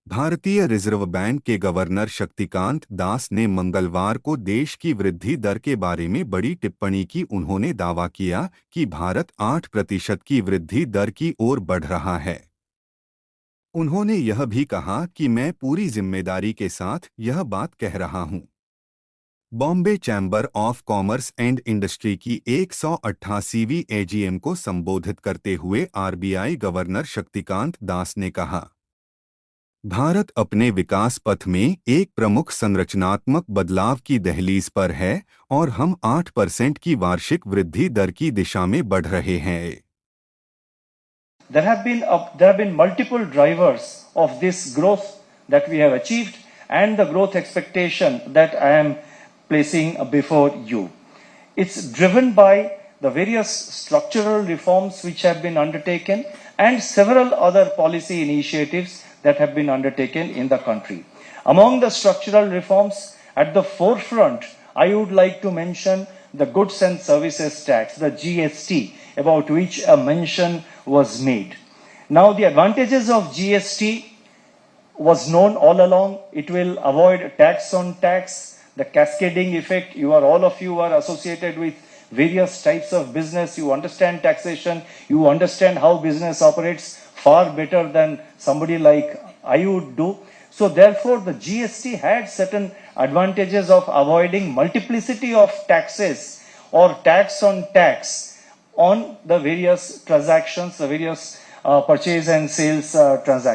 भारतीय reserve bank के governor Shaktikanta Das ने मंगलवार को देश की वृद्धि दर के बारे में बड़ी टिप्पणी की। उन्होंने दावा किया कि भारत 8% की वृद्धि दर की ओर बढ़ रहा है। उन्होंने यह भी कहा कि मैं पूरी जिम्मेदारी के साथ यह बात कह रहा हूं। Bombay chamber of commerce and industry की 188वीं एजीएम को संबोधित करते हुए आरबीआई गवर्नर शक्तिकांत दास ने कहा, भारत अपने विकास पथ में एक प्रमुख संरचनात्मक बदलाव की दहलीज पर है और हम 8% की वार्षिक वृद्धि दर की दिशा में बढ़ रहे हैं। There have been multiple drivers of this growth that we have achieved and the growth expectation that I am placing before you. It's driven by the various structural reforms which have been undertaken and several other policy initiatives that have been undertaken in the country. Among the structural reforms, at the forefront, I would like to mention the Goods and Services Tax, the GST, about which a mention was made. Now, the advantages of GST was known all along. It will avoid tax on tax, the cascading effect. All of you are associated with various types of business. You understand taxation. You understand how business operates far better than somebody like I would do. So therefore, the GST had certain advantages of avoiding multiplicity of taxes or tax on tax on the various transactions, the various purchase and sales transactions.